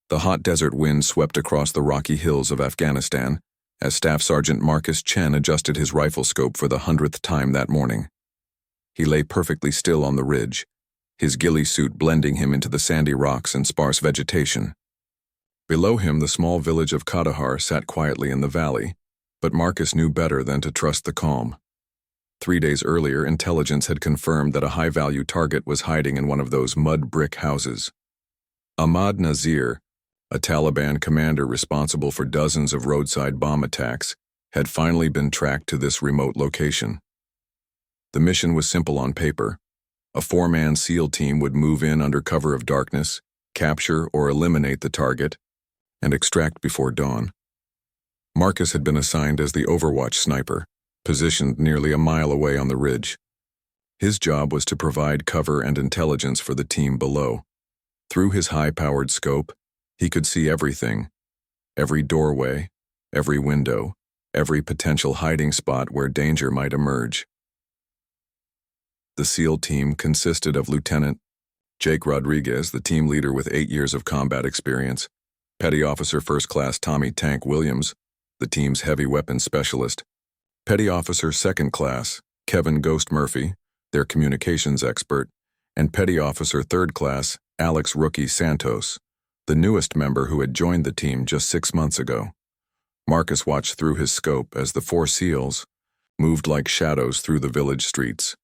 The hot desert wind swept across the rocky hills of Afghanistan as Staff Sergeant Marcus Chen adjusted his rifle scope for the 100th time that morning. He lay perfectly still on the ridge, his ghillie suit blending him into the sandy rocks and sparse vegetation. Below him, the small village of Kandahar sat quietly in the valley, but Marcus knew better than to trust the calm. 3 days earlier, intelligence had confirmed that a high-value target was hiding in one of those mud brick houses. Ahmad Nazir, a Taliban commander responsible for dozens of roadside bomb attacks, had finally been tracked to this remote location. The mission was simple on paper. A 4-man SEAL team would move in under cover of darkness, capture or eliminate the target, and extract before dawn. Marcus had been assigned as the Overwatch sniper, positioned nearly a mile away on the ridge. His job was to provide cover and intelligence for the team below. Through his high-powered scope, he could see everything: every doorway, every window, every potential hiding spot where danger might emerge. The SEAL team consisted of Lieutenant Jake Rodriguez, the team leader with 8 years of combat experience, Petty Officer First Class Tommy Tank Williams, the team's heavy weapons specialist, Petty Officer Second Class Kevin Ghost Murphy, their communications expert, and Petty Officer Third Class Alex Rookie Santos, the newest member who had joined the team just 6 months ago. Marcus watched through his scope as the 4 SEALs moved like shadows through the village streets.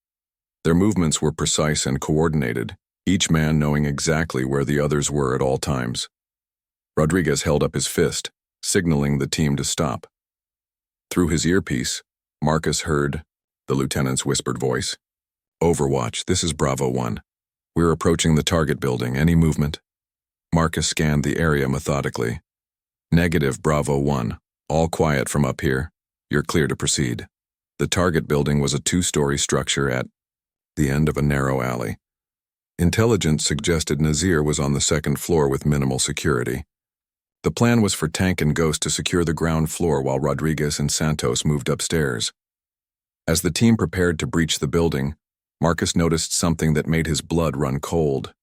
Their movements were precise and coordinated, each man knowing exactly where the others were at all times. Rodriguez held up his fist, signaling the team to stop. Through his earpiece, Marcus heard the lieutenant's whispered voice. "Overwatch, this is Bravo 1. We're approaching the target building. Any movement?" Marcus scanned the area methodically. "Negative, Bravo 1. All quiet from up here. You're clear to proceed." The target building was a 2-story structure at the end of a narrow alley. Intelligence suggested Nazir was on the 2nd floor with minimal security. The plan was for Tank and Ghost to secure the ground floor while Rodriguez and Santos moved upstairs. As the team prepared to breach the building, Marcus noticed something that made his blood run cold.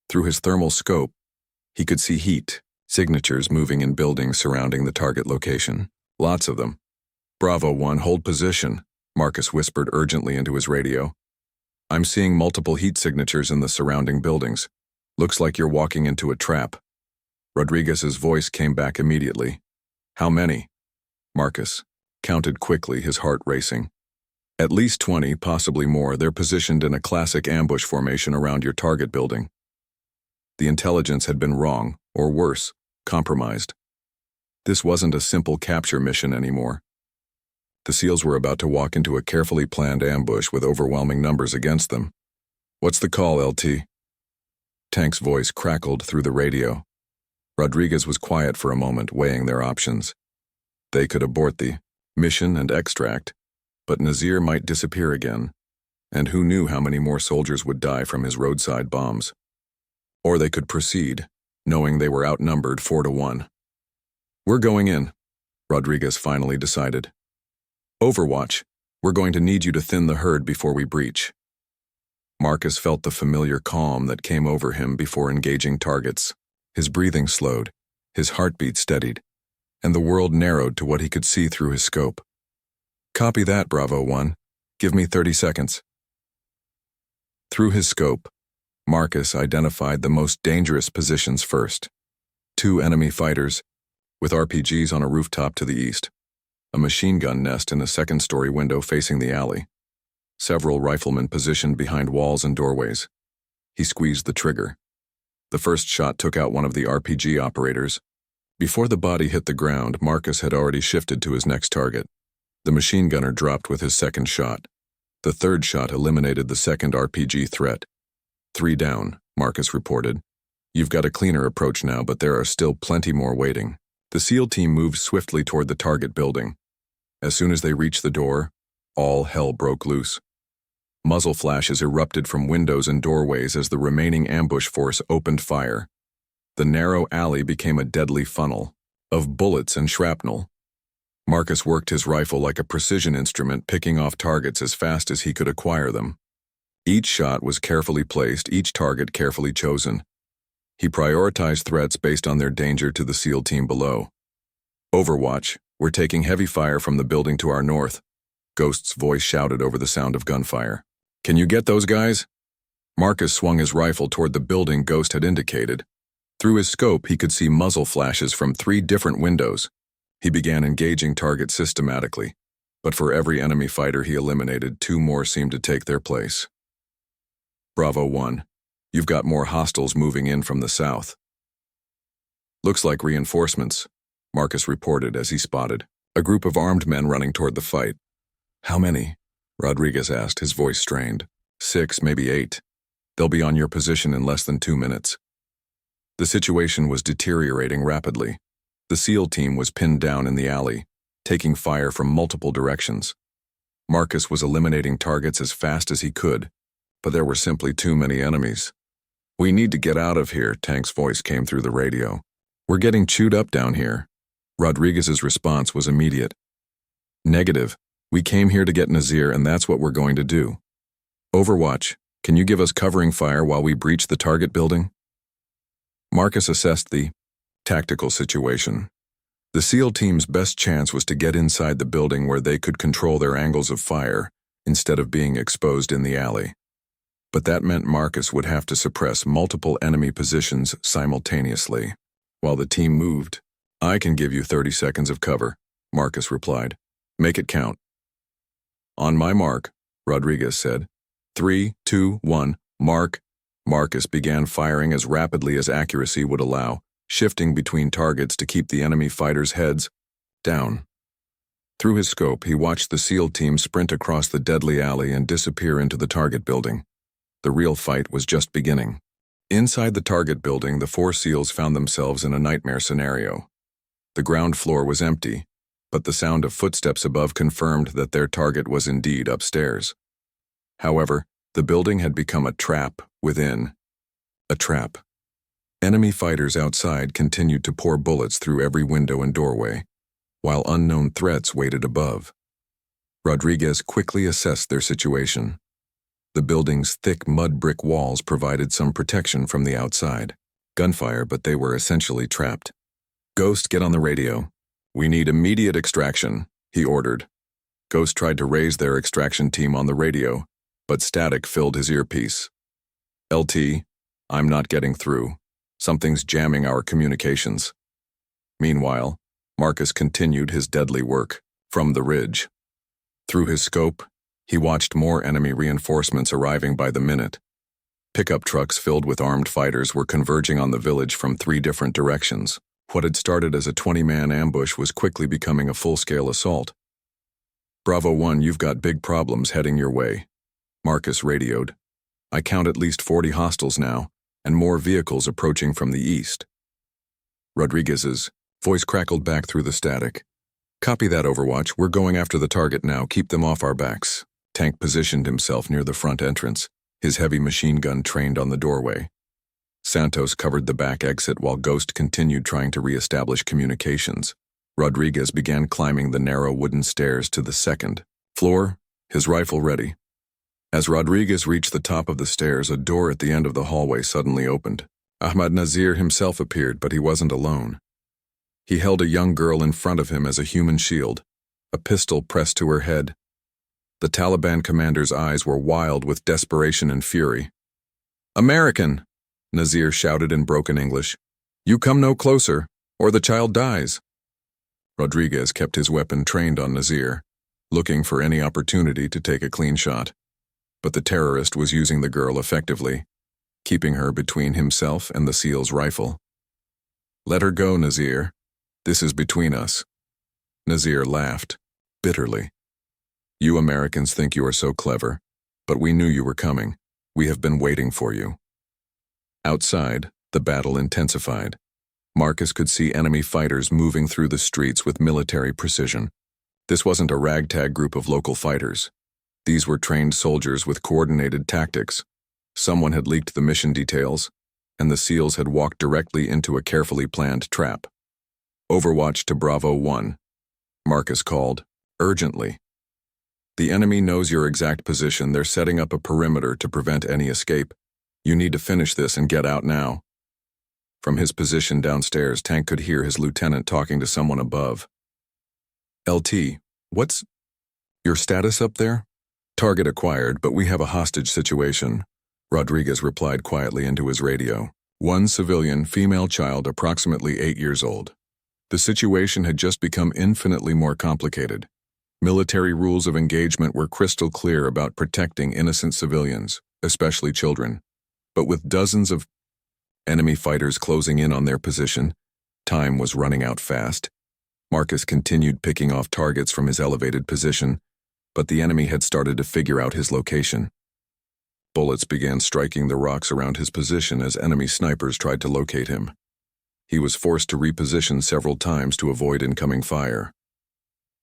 Through his thermal scope, he could see heat, signatures moving in buildings surrounding the target location. Lots of them. "Bravo 1, hold position," Marcus whispered urgently into his radio. "I'm seeing multiple heat signatures in the surrounding buildings. Looks like you're walking into a trap." Rodriguez's voice came back immediately. "How many?" Marcus counted quickly, his heart racing. "At least 20, possibly more. They're positioned in a classic ambush formation around your target building." The intelligence had been wrong, or worse, compromised. This wasn't a simple capture mission anymore. The SEALs were about to walk into a carefully planned ambush with overwhelming numbers against them. "What's the call, LT?" Tank's voice crackled through the radio. Rodriguez was quiet for a moment, weighing their options. They could abort the mission and extract, but Nazir might disappear again, and who knew how many more soldiers would die from his roadside bombs. Or they could proceed, knowing they were outnumbered 4-1. "We're going in," Rodriguez finally decided. "Overwatch, we're going to need you to thin the herd before we breach." Marcus felt the familiar calm that came over him before engaging targets. His breathing slowed, his heartbeat steadied, and the world narrowed to what he could see through his scope. "Copy that, Bravo 1. Give me 30 seconds. Through his scope, Marcus identified the most dangerous positions first. 2 enemy fighters, with RPGs on a rooftop to the east. A machine gun nest in a 2nd-story window facing the alley. Several riflemen positioned behind walls and doorways. He squeezed the trigger. The first shot took out one of the RPG operators. Before the body hit the ground, Marcus had already shifted to his next target. The machine gunner dropped with his 2nd shot. The 3rd shot eliminated the 2nd RPG threat. 3 down, Marcus reported. "You've got a cleaner approach now, but there are still plenty more waiting." The SEAL team moved swiftly toward the target building. As soon as they reached the door, all hell broke loose. Muzzle flashes erupted from windows and doorways as the remaining ambush force opened fire. The narrow alley became a deadly funnel of bullets and shrapnel. Marcus worked his rifle like a precision instrument, picking off targets as fast as he could acquire them. Each shot was carefully placed, each target carefully chosen. He prioritized threats based on their danger to the SEAL team below. Overwatch, we're taking heavy fire from the building to our north. Ghost's voice shouted over the sound of gunfire. Can you get those guys? Marcus swung his rifle toward the building Ghost had indicated. Through his scope, he could see muzzle flashes from 3 different windows. He began engaging targets systematically, but for every enemy fighter he eliminated, 2 more seemed to take their place. Bravo 1, you've got more hostiles moving in from the south. Looks like reinforcements, Marcus reported as he spotted a group of armed men running toward the fight. How many? Rodriguez asked, his voice strained. 6, maybe 8. They'll be on your position in less than 2 minutes. The situation was deteriorating rapidly. The SEAL team was pinned down in the alley, taking fire from multiple directions. Marcus was eliminating targets as fast as he could, but there were simply too many enemies. We need to get out of here, Tank's voice came through the radio. We're getting chewed up down here. Rodriguez's response was immediate. Negative. We came here to get Nazir, and that's what we're going to do. Overwatch, can you give us covering fire while we breach the target building? Marcus assessed the tactical situation. The SEAL team's best chance was to get inside the building where they could control their angles of fire instead of being exposed in the alley. But that meant Marcus would have to suppress multiple enemy positions simultaneously. While the team moved, I can give you 30 seconds of cover, Marcus replied. Make it count. On my mark, Rodriguez said. 3, 2, 1, mark. Marcus began firing as rapidly as accuracy would allow, shifting between targets to keep the enemy fighters' heads down. Through his scope, he watched the SEAL team sprint across the deadly alley and disappear into the target building. The real fight was just beginning. Inside the target building, the 4 SEALs found themselves in a nightmare scenario. The ground floor was empty, but the sound of footsteps above confirmed that their target was indeed upstairs. However, the building had become a trap within. A trap. Enemy fighters outside continued to pour bullets through every window and doorway, while unknown threats waited above. Rodriguez quickly assessed their situation. The building's thick mud brick walls provided some protection from the outside. Gunfire, but they were essentially trapped. Ghost, get on the radio. We need immediate extraction, he ordered. Ghost tried to raise their extraction team on the radio, but static filled his earpiece. LT, I'm not getting through. Something's jamming our communications. Meanwhile, Marcus continued his deadly work from the ridge. Through his scope, he watched more enemy reinforcements arriving by the minute. Pickup trucks filled with armed fighters were converging on the village from 3 different directions. What had started as a 20-man ambush was quickly becoming a full-scale assault. Bravo 1, you've got big problems heading your way, Marcus radioed. I count at least 40 hostiles now, and more vehicles approaching from the east. Rodriguez's voice crackled back through the static. Copy that, Overwatch. We're going after the target now. Keep them off our backs. Tank positioned himself near the front entrance, his heavy machine gun trained on the doorway. Santos covered the back exit while Ghost continued trying to re-establish communications. Rodriguez began climbing the narrow wooden stairs to the 2nd floor, his rifle ready. As Rodriguez reached the top of the stairs, a door at the end of the hallway suddenly opened. Ahmad Nazir himself appeared, but he wasn't alone. He held a young girl in front of him as a human shield, a pistol pressed to her head. The Taliban commander's eyes were wild with desperation and fury. American, Nazir shouted in broken English. You come no closer, or the child dies. Rodriguez kept his weapon trained on Nazir, looking for any opportunity to take a clean shot. But the terrorist was using the girl effectively, keeping her between himself and the SEAL's rifle. Let her go, Nazir. This is between us. Nazir laughed, bitterly. You Americans think you are so clever, but we knew you were coming. We have been waiting for you. Outside, the battle intensified. Marcus could see enemy fighters moving through the streets with military precision. This wasn't a ragtag group of local fighters. These were trained soldiers with coordinated tactics. Someone had leaked the mission details, and the SEALs had walked directly into a carefully planned trap. Overwatch to Bravo 1, Marcus called, urgently. The enemy knows your exact position. They're setting up a perimeter to prevent any escape. You need to finish this and get out now. From his position downstairs, Tank could hear his lieutenant talking to someone above. "LT, what's your status up there?" "Target acquired, but we have a hostage situation," Rodriguez replied quietly into his radio. "One civilian, female child approximately 8 years old." The situation had just become infinitely more complicated. Military rules of engagement were crystal clear about protecting innocent civilians, especially children. But with dozens of enemy fighters closing in on their position, time was running out fast. Marcus continued picking off targets from his elevated position, but the enemy had started to figure out his location. Bullets began striking the rocks around his position as enemy snipers tried to locate him. He was forced to reposition several times to avoid incoming fire.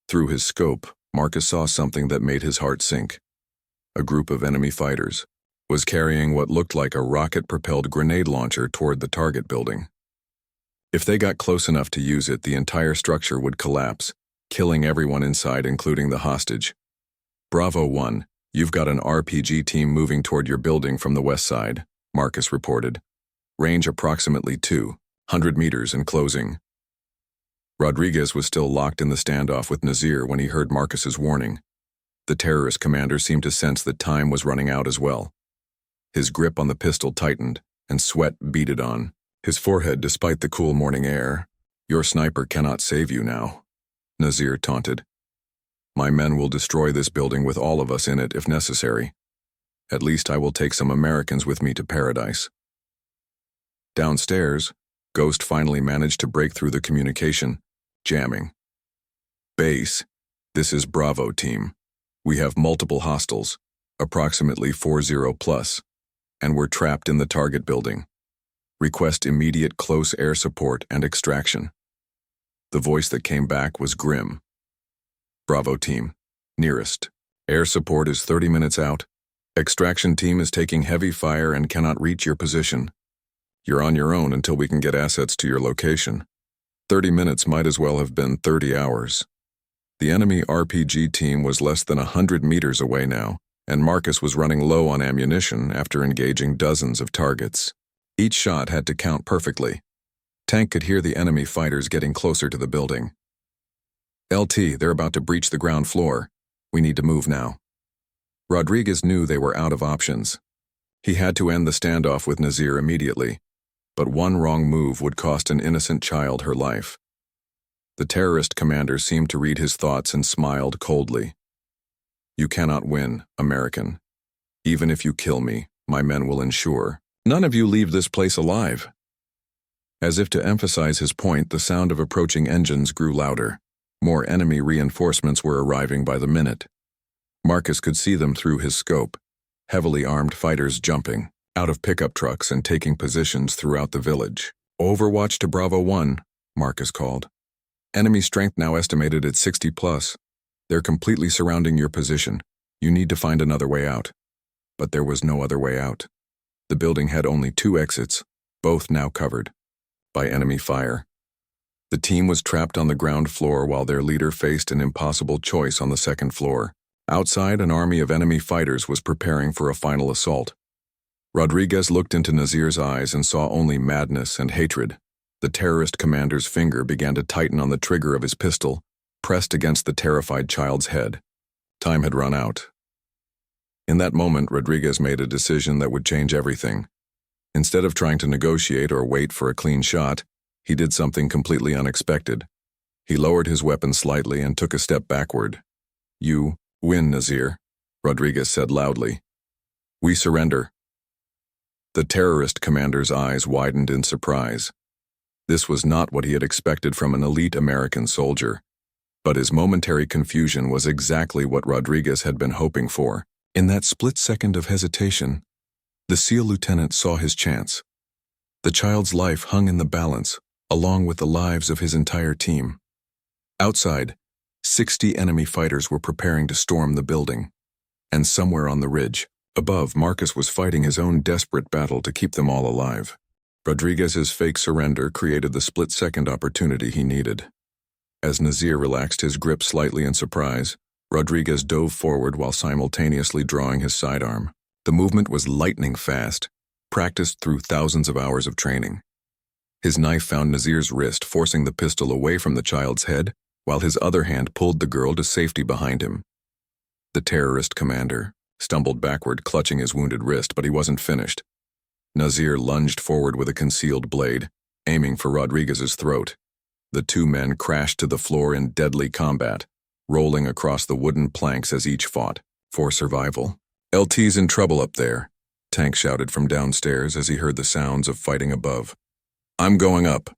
Through his scope, Marcus saw something that made his heart sink. A group of enemy fighters was carrying what looked like a rocket-propelled grenade launcher toward the target building. If they got close enough to use it, the entire structure would collapse, killing everyone inside, including the hostage. "Bravo 1, you've got an RPG team moving toward your building from the west side," Marcus reported. "Range approximately 200 meters and closing." Rodriguez was still locked in the standoff with Nazir when he heard Marcus's warning. The terrorist commander seemed to sense that time was running out as well. His grip on the pistol tightened, and sweat beaded on his forehead despite the cool morning air. "Your sniper cannot save you now," Nazir taunted. "My men will destroy this building with all of us in it if necessary. At least I will take some Americans with me to paradise." Downstairs, Ghost finally managed to break through the communication, jamming. "Base, this is Bravo team. We have multiple hostiles, approximately 40 plus, and we're trapped in the target building. Request immediate close air support and extraction." The voice that came back was grim. "Bravo team, nearest. Air support is 30 minutes out. Extraction team is taking heavy fire and cannot reach your position. You're on your own until we can get assets to your location." 30 minutes might as well have been 30 hours. The enemy RPG team was less than 100 meters away now, and Marcus was running low on ammunition after engaging dozens of targets. Each shot had to count perfectly. Tank could hear the enemy fighters getting closer to the building. "LT, they're about to breach the ground floor. We need to move now." Rodriguez knew they were out of options. He had to end the standoff with Nazir immediately, but one wrong move would cost an innocent child her life. The terrorist commander seemed to read his thoughts and smiled coldly. "You cannot win, American. Even if you kill me, my men will ensure none of you leave this place alive." As if to emphasize his point, the sound of approaching engines grew louder. More enemy reinforcements were arriving by the minute. Marcus could see them through his scope, heavily armed fighters jumping out of pickup trucks and taking positions throughout the village. "Overwatch to Bravo 1, Marcus called. "Enemy strength now estimated at 60 plus. They're completely surrounding your position. You need to find another way out." But there was no other way out. The building had only 2 exits, both now covered by enemy fire. The team was trapped on the ground floor while their leader faced an impossible choice on the second floor. Outside, an army of enemy fighters was preparing for a final assault. Rodriguez looked into Nazir's eyes and saw only madness and hatred. The terrorist commander's finger began to tighten on the trigger of his pistol, pressed against the terrified child's head. Time had run out. In that moment, Rodriguez made a decision that would change everything. Instead of trying to negotiate or wait for a clean shot, he did something completely unexpected. He lowered his weapon slightly and took a step backward. "You win, Nazir," Rodriguez said loudly. "We surrender." The terrorist commander's eyes widened in surprise. This was not what he had expected from an elite American soldier. But his momentary confusion was exactly what Rodriguez had been hoping for. In that split second of hesitation, the SEAL lieutenant saw his chance. The child's life hung in the balance, along with the lives of his entire team. Outside, 60 enemy fighters were preparing to storm the building. And somewhere on the ridge, above, Marcus was fighting his own desperate battle to keep them all alive. Rodriguez's fake surrender created the split-second opportunity he needed. As Nazir relaxed his grip slightly in surprise, Rodriguez dove forward while simultaneously drawing his sidearm. The movement was lightning fast, practiced through thousands of hours of training. His knife found Nazir's wrist, forcing the pistol away from the child's head, while his other hand pulled the girl to safety behind him. The terrorist commander stumbled backward, clutching his wounded wrist, but he wasn't finished. Nazir lunged forward with a concealed blade, aiming for Rodriguez's throat. The two men crashed to the floor in deadly combat, rolling across the wooden planks as each fought for survival. "LT's in trouble up there," Tank shouted from downstairs as he heard the sounds of fighting above. "I'm going up."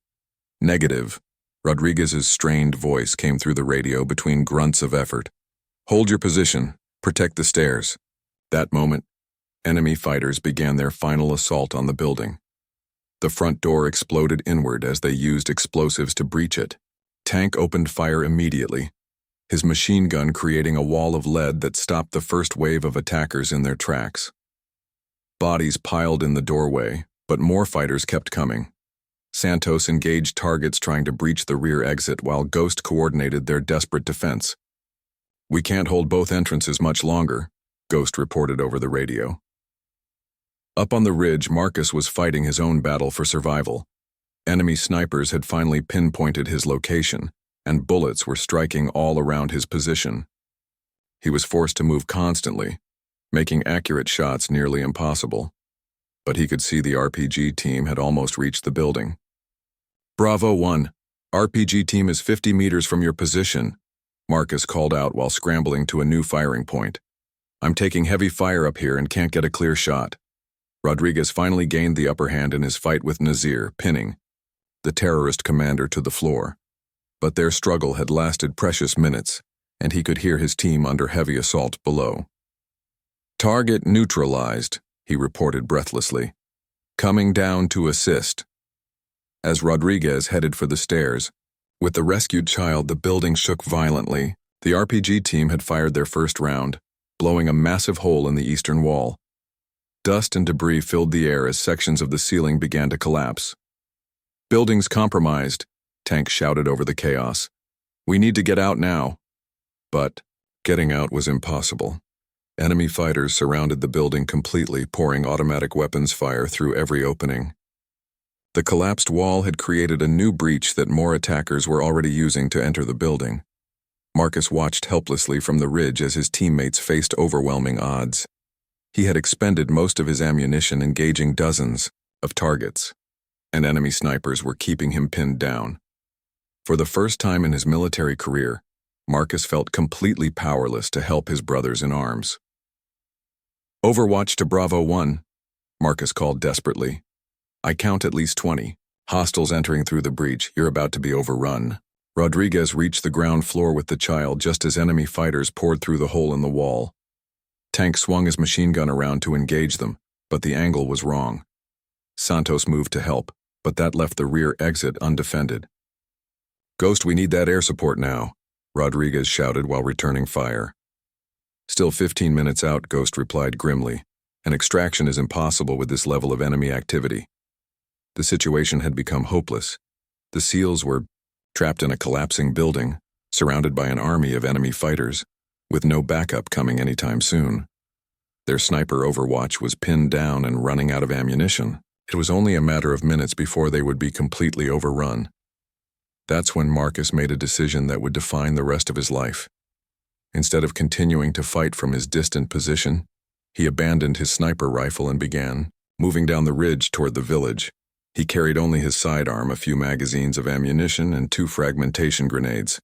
"Negative." Rodriguez's strained voice came through the radio between grunts of effort. "Hold your position. Protect the stairs." That moment, enemy fighters began their final assault on the building. The front door exploded inward as they used explosives to breach it. Tank opened fire immediately, his machine gun creating a wall of lead that stopped the first wave of attackers in their tracks. Bodies piled in the doorway, but more fighters kept coming. Santos engaged targets trying to breach the rear exit while Ghost coordinated their desperate defense. "We can't hold both entrances much longer," Ghost reported over the radio. Up on the ridge, Marcus was fighting his own battle for survival. Enemy snipers had finally pinpointed his location, and bullets were striking all around his position. He was forced to move constantly, making accurate shots nearly impossible. But he could see the RPG team had almost reached the building. "Bravo 1, RPG team is 50 meters from your position," Marcus called out while scrambling to a new firing point. "I'm taking heavy fire up here and can't get a clear shot." Rodriguez finally gained the upper hand in his fight with Nazir, pinning the terrorist commander to the floor. But their struggle had lasted precious minutes, and he could hear his team under heavy assault below. "Target neutralized," he reported breathlessly. "Coming down to assist." As Rodriguez headed for the stairs, with the rescued child, the building shook violently. The RPG team had fired their first round, blowing a massive hole in the eastern wall. Dust and debris filled the air as sections of the ceiling began to collapse. "Building's compromised," Tank shouted over the chaos. "We need to get out now." But getting out was impossible. Enemy fighters surrounded the building completely, pouring automatic weapons fire through every opening. The collapsed wall had created a new breach that more attackers were already using to enter the building. Marcus watched helplessly from the ridge as his teammates faced overwhelming odds. He had expended most of his ammunition engaging dozens of targets, and enemy snipers were keeping him pinned down. For the first time in his military career, Marcus felt completely powerless to help his brothers in arms. "Overwatch to Bravo 1, Marcus called desperately. "I count at least 20. Hostiles entering through the breach. You're about to be overrun." Rodriguez reached the ground floor with the child just as enemy fighters poured through the hole in the wall. Tank swung his machine gun around to engage them, but the angle was wrong. Santos moved to help, but that left the rear exit undefended. "Ghost, we need that air support now," Rodriguez shouted while returning fire. "Still 15 minutes out," Ghost replied grimly. "An extraction is impossible with this level of enemy activity." The situation had become hopeless. The SEALs were trapped in a collapsing building, surrounded by an army of enemy fighters, with no backup coming anytime soon. Their sniper Overwatch was pinned down and running out of ammunition. It was only a matter of minutes before they would be completely overrun. That's when Marcus made a decision that would define the rest of his life. Instead of continuing to fight from his distant position, he abandoned his sniper rifle and began moving down the ridge toward the village. He carried only his sidearm, a few magazines of ammunition, and 2 fragmentation grenades.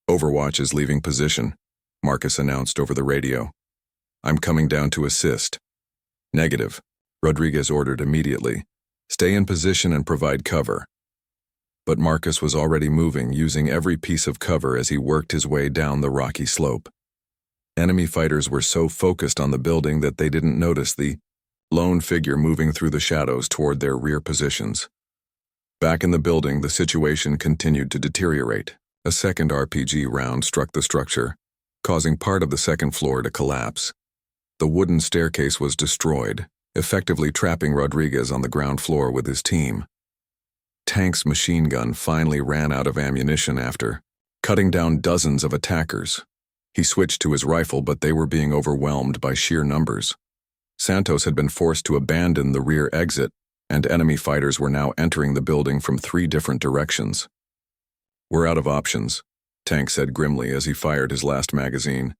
"Overwatch is leaving position," Marcus announced over the radio. "I'm coming down to assist." "Negative," Rodriguez ordered immediately. "Stay in position and provide cover." But Marcus was already moving, using every piece of cover as he worked his way down the rocky slope. Enemy fighters were so focused on the building that they didn't notice the lone figure moving through the shadows toward their rear positions. Back in the building, the situation continued to deteriorate. A second RPG round struck the structure, causing part of the second floor to collapse. The wooden staircase was destroyed, effectively trapping Rodriguez on the ground floor with his team. Tank's machine gun finally ran out of ammunition after cutting down dozens of attackers. He switched to his rifle, but they were being overwhelmed by sheer numbers. Santos had been forced to abandon the rear exit, and enemy fighters were now entering the building from 3 different directions. "We're out of options," Tank said grimly as he fired his last magazine.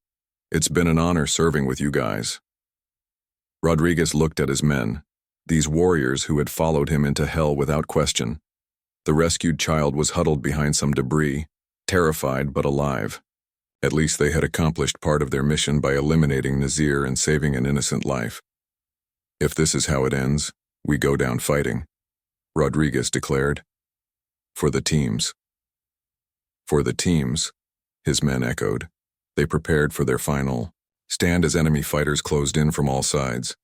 "It's been an honor serving with you guys." Rodriguez looked at his men, these warriors who had followed him into hell without question. The rescued child was huddled behind some debris, terrified but alive. At least they had accomplished part of their mission by eliminating Nazir and saving an innocent life. "If this is how it ends, we go down fighting," Rodriguez declared. "For the teams." "For the teams," his men echoed. They prepared for their final stand as enemy fighters closed in from all sides.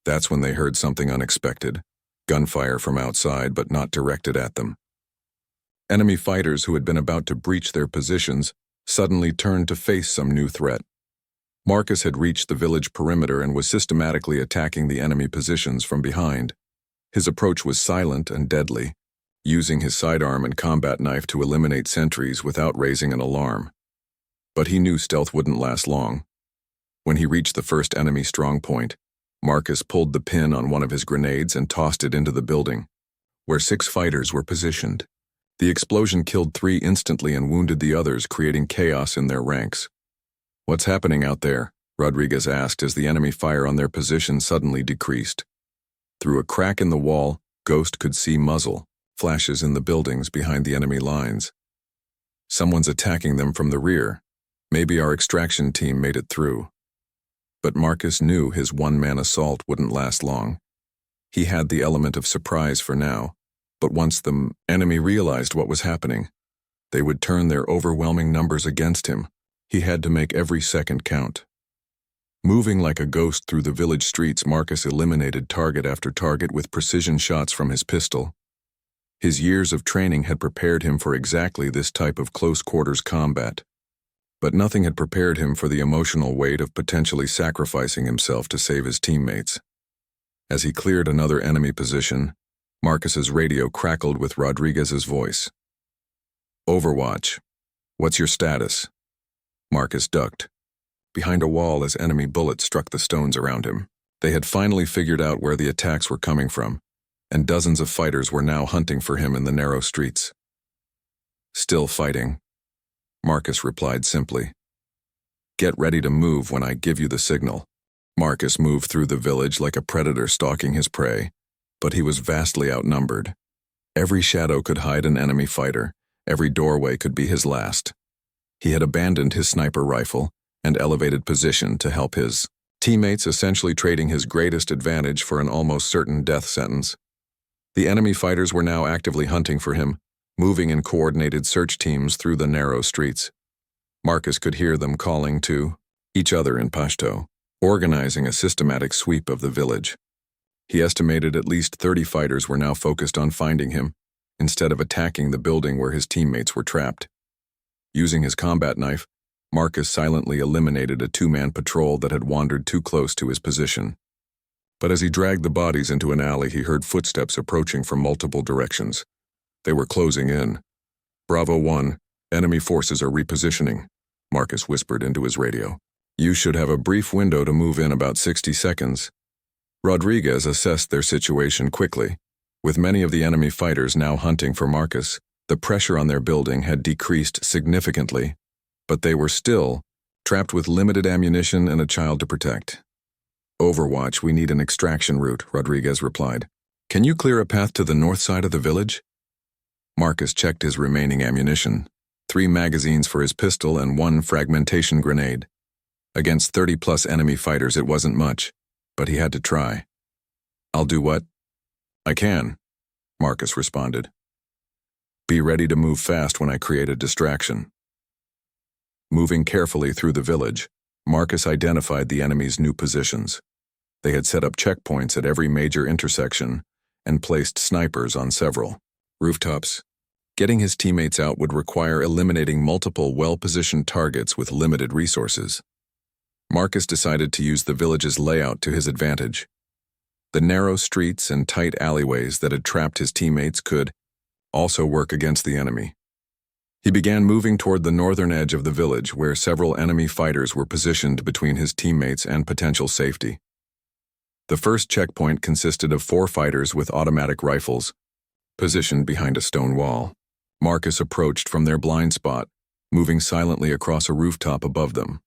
That's when they heard something unexpected, gunfire from outside but not directed at them. Enemy fighters who had been about to breach their positions suddenly turned to face some new threat. Marcus had reached the village perimeter and was systematically attacking the enemy positions from behind. His approach was silent and deadly, using his sidearm and combat knife to eliminate sentries without raising an alarm. But he knew stealth wouldn't last long. When he reached the first enemy strongpoint, Marcus pulled the pin on one of his grenades and tossed it into the building, where 6 fighters were positioned. The explosion killed 3 instantly and wounded the others, creating chaos in their ranks. "What's happening out there?" Rodriguez asked as the enemy fire on their position suddenly decreased. Through a crack in the wall, Ghost could see muzzle flashes in the buildings behind the enemy lines. "Someone's attacking them from the rear. Maybe our extraction team made it through." But Marcus knew his one-man assault wouldn't last long. He had the element of surprise for now, but once the enemy realized what was happening, they would turn their overwhelming numbers against him. He had to make every second count. Moving like a ghost through the village streets, Marcus eliminated target after target with precision shots from his pistol. His years of training had prepared him for exactly this type of close-quarters combat. But nothing had prepared him for the emotional weight of potentially sacrificing himself to save his teammates. As he cleared another enemy position, Marcus's radio crackled with Rodriguez's voice. "Overwatch. What's your status?" Marcus ducked behind a wall as enemy bullets struck the stones around him. They had finally figured out where the attacks were coming from, and dozens of fighters were now hunting for him in the narrow streets. "Still fighting," Marcus replied simply. "Get ready to move when I give you the signal." Marcus moved through the village like a predator stalking his prey, but he was vastly outnumbered. Every shadow could hide an enemy fighter, every doorway could be his last. He had abandoned his sniper rifle and elevated position to help his teammates, essentially trading his greatest advantage for an almost certain death sentence. The enemy fighters were now actively hunting for him, moving in coordinated search teams through the narrow streets. Marcus could hear them calling to each other in Pashto, organizing a systematic sweep of the village. He estimated at least 30 fighters were now focused on finding him, instead of attacking the building where his teammates were trapped. Using his combat knife, Marcus silently eliminated a 2-man patrol that had wandered too close to his position. But as he dragged the bodies into an alley, he heard footsteps approaching from multiple directions. They were closing in. "Bravo 1, enemy forces are repositioning," Marcus whispered into his radio. "You should have a brief window to move in about 60 seconds. Rodriguez assessed their situation quickly. With many of the enemy fighters now hunting for Marcus, the pressure on their building had decreased significantly, but they were still trapped with limited ammunition and a child to protect. "Overwatch, we need an extraction route," Rodriguez replied. "Can you clear a path to the north side of the village?" Marcus checked his remaining ammunition, 3 magazines for his pistol and 1 fragmentation grenade. Against 30-plus enemy fighters it wasn't much, but he had to try. "I'll do what I can," Marcus responded. "Be ready to move fast when I create a distraction." Moving carefully through the village, Marcus identified the enemy's new positions. They had set up checkpoints at every major intersection and placed snipers on several rooftops. Getting his teammates out would require eliminating multiple well-positioned targets with limited resources. Marcus decided to use the village's layout to his advantage. The narrow streets and tight alleyways that had trapped his teammates could also work against the enemy. He began moving toward the northern edge of the village, where several enemy fighters were positioned between his teammates and potential safety. The first checkpoint consisted of 4 fighters with automatic rifles, positioned behind a stone wall. Marcus approached from their blind spot, moving silently across a rooftop above them.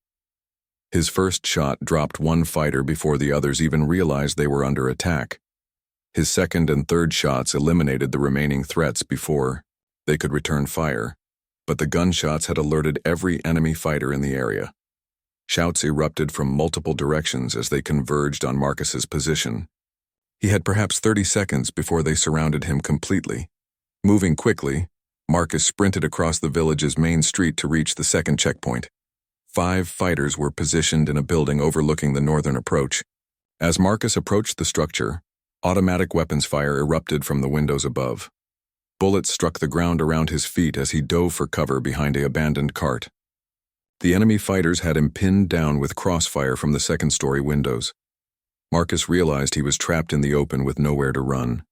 His first shot dropped one fighter before the others even realized they were under attack. His second and third shots eliminated the remaining threats before they could return fire, but the gunshots had alerted every enemy fighter in the area. Shouts erupted from multiple directions as they converged on Marcus's position. He had perhaps 30 seconds before they surrounded him completely. Moving quickly, Marcus sprinted across the village's main street to reach the second checkpoint. 5 fighters were positioned in a building overlooking the northern approach. As Marcus approached the structure, automatic weapons fire erupted from the windows above. Bullets struck the ground around his feet as he dove for cover behind an abandoned cart. The enemy fighters had him pinned down with crossfire from the second-story windows. Marcus realized he was trapped in the open with nowhere to run.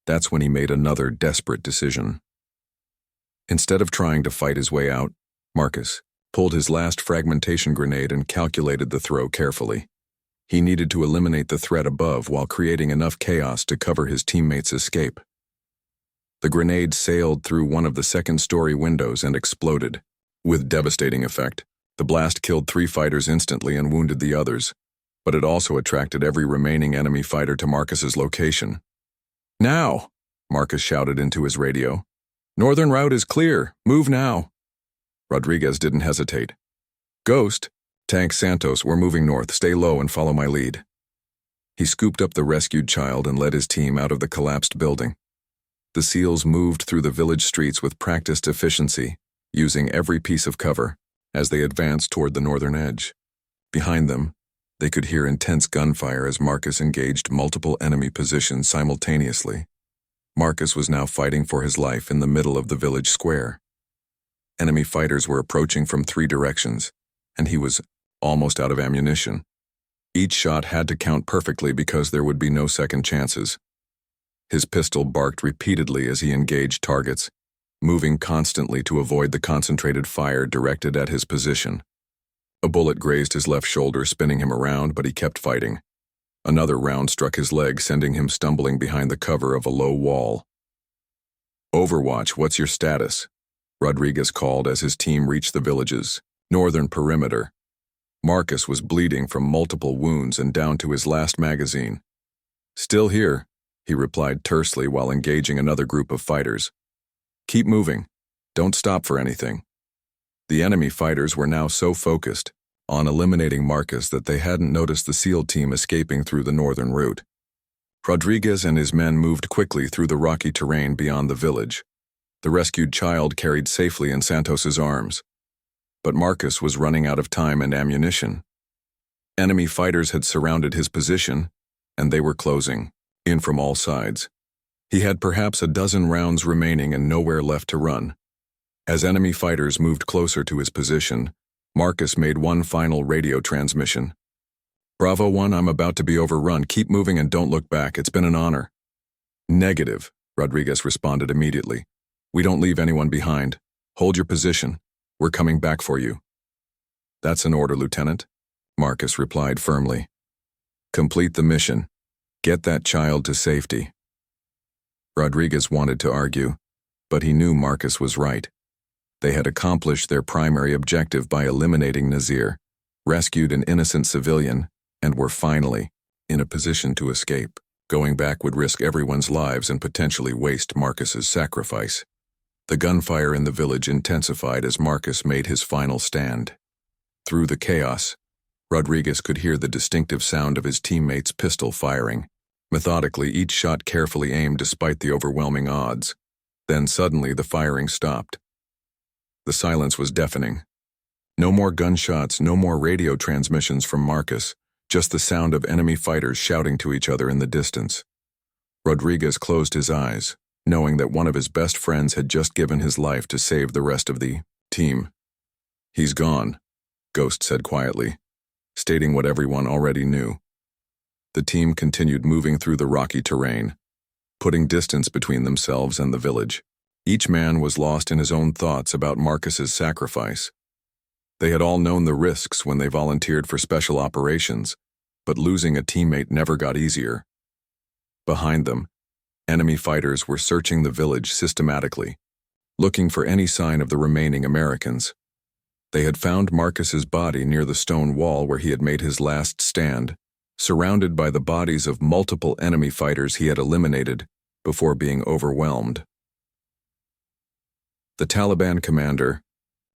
That's when he made another desperate decision. Instead of trying to fight his way out, Marcus pulled his last fragmentation grenade and calculated the throw carefully. He needed to eliminate the threat above while creating enough chaos to cover his teammates' escape. The grenade sailed through one of the second-story windows and exploded. With devastating effect, the blast killed 3 fighters instantly and wounded the others, but it also attracted every remaining enemy fighter to Marcus's location. "Now!" Marcus shouted into his radio. "Northern route is clear. Move now." Rodriguez didn't hesitate. "Ghost, Tank Santos, we're moving north. Stay low and follow my lead." He scooped up the rescued child and led his team out of the collapsed building. The SEALs moved through the village streets with practiced efficiency, using every piece of cover as they advanced toward the northern edge. Behind them, they could hear intense gunfire as Marcus engaged multiple enemy positions simultaneously. Marcus was now fighting for his life in the middle of the village square. Enemy fighters were approaching from 3 directions, and he was almost out of ammunition. Each shot had to count perfectly because there would be no second chances. His pistol barked repeatedly as he engaged targets, moving constantly to avoid the concentrated fire directed at his position. A bullet grazed his left shoulder, spinning him around, but he kept fighting. Another round struck his leg, sending him stumbling behind the cover of a low wall. "Overwatch, what's your status?" Rodriguez called as his team reached the village's northern perimeter. Marcus was bleeding from multiple wounds and down to his last magazine. "Still here," he replied tersely while engaging another group of fighters. "Keep moving. Don't stop for anything." The enemy fighters were now so focused on eliminating Marcus that they hadn't noticed the SEAL team escaping through the northern route. Rodriguez and his men moved quickly through the rocky terrain beyond the village. The rescued child carried safely in Santos's arms. But Marcus was running out of time and ammunition. Enemy fighters had surrounded his position, and they were closing in from all sides. He had perhaps a dozen rounds remaining and nowhere left to run. As enemy fighters moved closer to his position, Marcus made one final radio transmission. "Bravo 1, I'm about to be overrun. Keep moving and don't look back. It's been an honor." "Negative," Rodriguez responded immediately. "We don't leave anyone behind. Hold your position. We're coming back for you." "That's an order, Lieutenant," Marcus replied firmly. "Complete the mission. Get that child to safety." Rodriguez wanted to argue, but he knew Marcus was right. They had accomplished their primary objective by eliminating Nazir, rescued an innocent civilian, and were finally in a position to escape. Going back would risk everyone's lives and potentially waste Marcus's sacrifice. The gunfire in the village intensified as Marcus made his final stand. Through the chaos, Rodriguez could hear the distinctive sound of his teammates' pistol firing. Methodically, each shot carefully aimed despite the overwhelming odds. Then suddenly the firing stopped. The silence was deafening. No more gunshots, no more radio transmissions from Marcus, just the sound of enemy fighters shouting to each other in the distance. Rodriguez closed his eyes, knowing that one of his best friends had just given his life to save the rest of the team. "He's gone," Ghost said quietly, stating what everyone already knew. The team continued moving through the rocky terrain, putting distance between themselves and the village. Each man was lost in his own thoughts about Marcus's sacrifice. They had all known the risks when they volunteered for special operations, but losing a teammate never got easier. Behind them, enemy fighters were searching the village systematically, looking for any sign of the remaining Americans. They had found Marcus's body near the stone wall where he had made his last stand, surrounded by the bodies of multiple enemy fighters he had eliminated before being overwhelmed. The Taliban commander,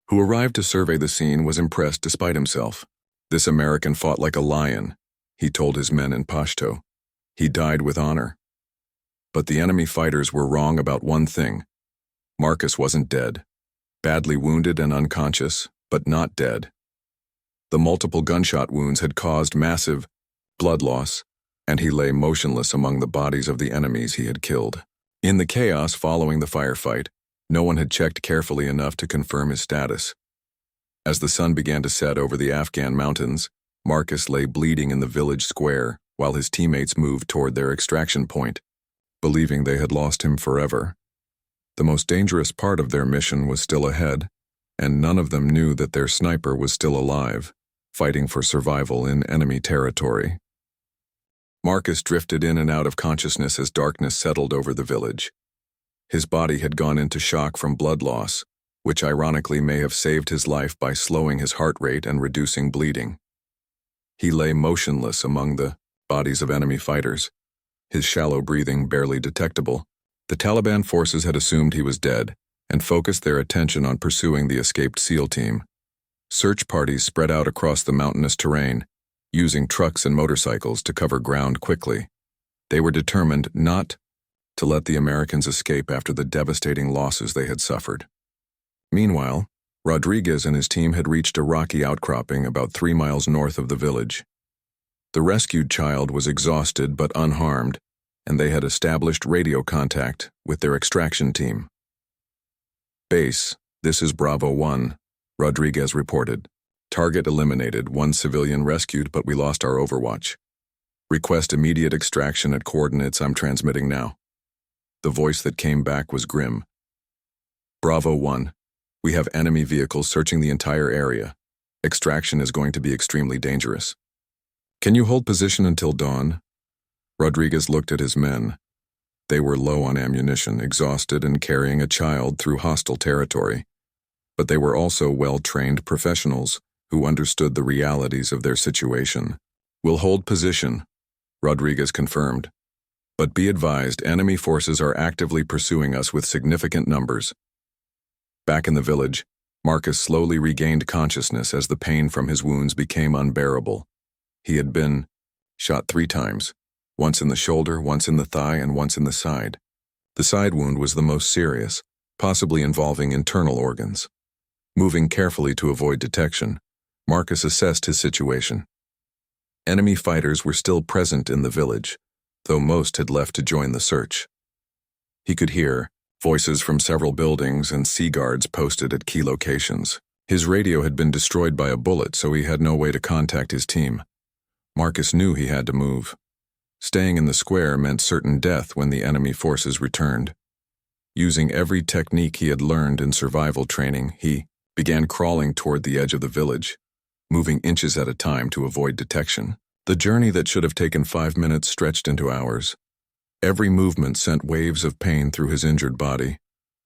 who arrived to survey the scene, was impressed despite himself. "This American fought like a lion," he told his men in Pashto. "He died with honor." But the enemy fighters were wrong about one thing. Marcus wasn't dead. Badly wounded and unconscious, but not dead. The multiple gunshot wounds had caused massive blood loss, and he lay motionless among the bodies of the enemies he had killed. In the chaos following the firefight, no one had checked carefully enough to confirm his status. As the sun began to set over the Afghan mountains, Marcus lay bleeding in the village square while his teammates moved toward their extraction point, believing they had lost him forever. The most dangerous part of their mission was still ahead, and none of them knew that their sniper was still alive, fighting for survival in enemy territory. Marcus drifted in and out of consciousness as darkness settled over the village. His body had gone into shock from blood loss, which ironically may have saved his life by slowing his heart rate and reducing bleeding. He lay motionless among the bodies of enemy fighters, his shallow breathing barely detectable. The Taliban forces had assumed he was dead and focused their attention on pursuing the escaped SEAL team. Search parties spread out across the mountainous terrain, using trucks and motorcycles to cover ground quickly. They were determined not to let the Americans escape after the devastating losses they had suffered. Meanwhile, Rodriguez and his team had reached a rocky outcropping about 3 miles north of the village. The rescued child was exhausted but unharmed, and they had established radio contact with their extraction team. "Base, this is Bravo 1, Rodriguez reported. "Target eliminated, 1 civilian rescued, but we lost our overwatch. Request immediate extraction at coordinates I'm transmitting now." The voice that came back was grim. "Bravo 1, we have enemy vehicles searching the entire area. Extraction is going to be extremely dangerous. Can you hold position until dawn?" Rodriguez looked at his men. They were low on ammunition, exhausted and carrying a child through hostile territory. But they were also well-trained professionals who understood the realities of their situation. "We'll hold position," Rodriguez confirmed. "But be advised, enemy forces are actively pursuing us with significant numbers." Back in the village, Marcus slowly regained consciousness as the pain from his wounds became unbearable. He had been shot 3 times, once in the shoulder, once in the thigh, and once in the side. The side wound was the most serious, possibly involving internal organs. Moving carefully to avoid detection, Marcus assessed his situation. Enemy fighters were still present in the village, though most had left to join the search. He could hear voices from several buildings and sea guards posted at key locations. His radio had been destroyed by a bullet, so he had no way to contact his team. Marcus knew he had to move. Staying in the square meant certain death when the enemy forces returned. Using every technique he had learned in survival training, he began crawling toward the edge of the village, moving inches at a time to avoid detection. The journey that should have taken 5 minutes stretched into hours. Every movement sent waves of pain through his injured body,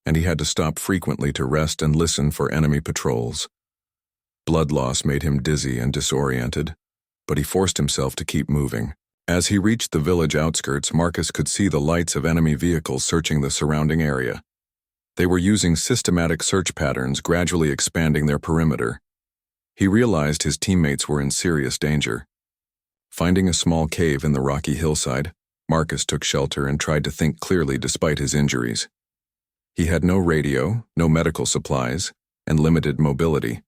and he had to stop frequently to rest and listen for enemy patrols. Blood loss made him dizzy and disoriented, but he forced himself to keep moving. As he reached the village outskirts, Marcus could see the lights of enemy vehicles searching the surrounding area. They were using systematic search patterns, gradually expanding their perimeter. He realized his teammates were in serious danger. Finding a small cave in the rocky hillside, Marcus took shelter and tried to think clearly despite his injuries. He had no radio, no medical supplies, and limited mobility.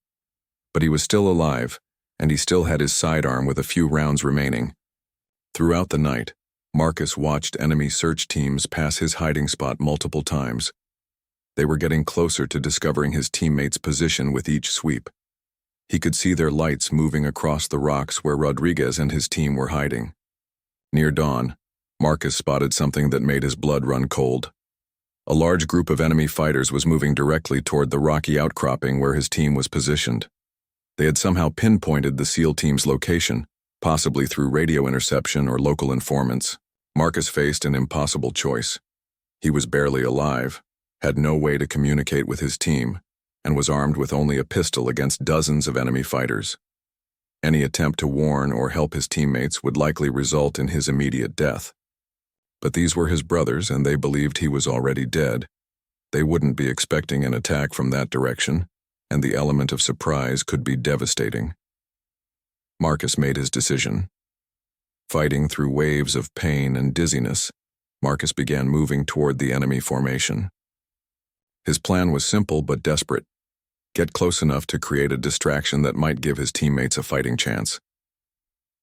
But he was still alive, and he still had his sidearm with a few rounds remaining. Throughout the night, Marcus watched enemy search teams pass his hiding spot multiple times. They were getting closer to discovering his teammates' position with each sweep. He could see their lights moving across the rocks where Rodriguez and his team were hiding. Near dawn, Marcus spotted something that made his blood run cold. A large group of enemy fighters was moving directly toward the rocky outcropping where his team was positioned. They had somehow pinpointed the SEAL team's location, Possibly through radio interception or local informants, Marcus faced an impossible choice. He was barely alive, had no way to communicate with his team, and was armed with only a pistol against dozens of enemy fighters. Any attempt to warn or help his teammates would likely result in his immediate death. But these were his brothers, and they believed he was already dead. They wouldn't be expecting an attack from that direction, and the element of surprise could be devastating. Marcus made his decision. Fighting through waves of pain and dizziness, Marcus began moving toward the enemy formation. His plan was simple but desperate. Get close enough to create a distraction that might give his teammates a fighting chance.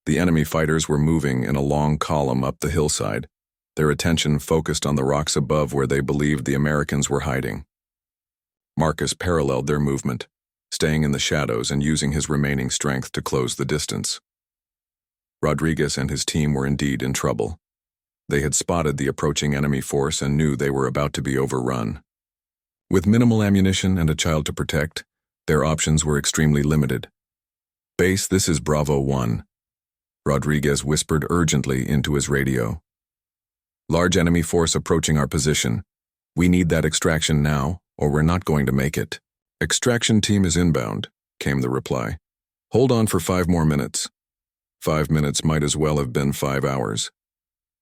The enemy fighters were moving in a long column up the hillside, their attention focused on the rocks above where they believed the Americans were hiding. Marcus paralleled their movement, staying in the shadows and using his remaining strength to close the distance. Rodriguez and his team were indeed in trouble. They had spotted the approaching enemy force and knew they were about to be overrun. With minimal ammunition and a child to protect, their options were extremely limited. "Base, this is Bravo 1. Rodriguez whispered urgently into his radio. "Large enemy force approaching our position. We need that extraction now, or we're not going to make it." "Extraction team is inbound," came the reply. "Hold on for 5 more minutes." 5 minutes might as well have been 5 hours.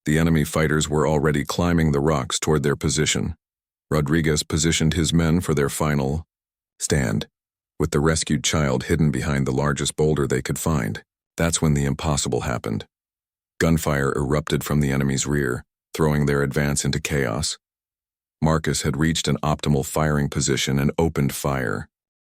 The enemy fighters were already climbing the rocks toward their position. Rodriguez positioned his men for their final stand, with the rescued child hidden behind the largest boulder they could find. That's when the impossible happened. Gunfire erupted from the enemy's rear, throwing their advance into chaos. Marcus had reached an optimal firing position and opened fire.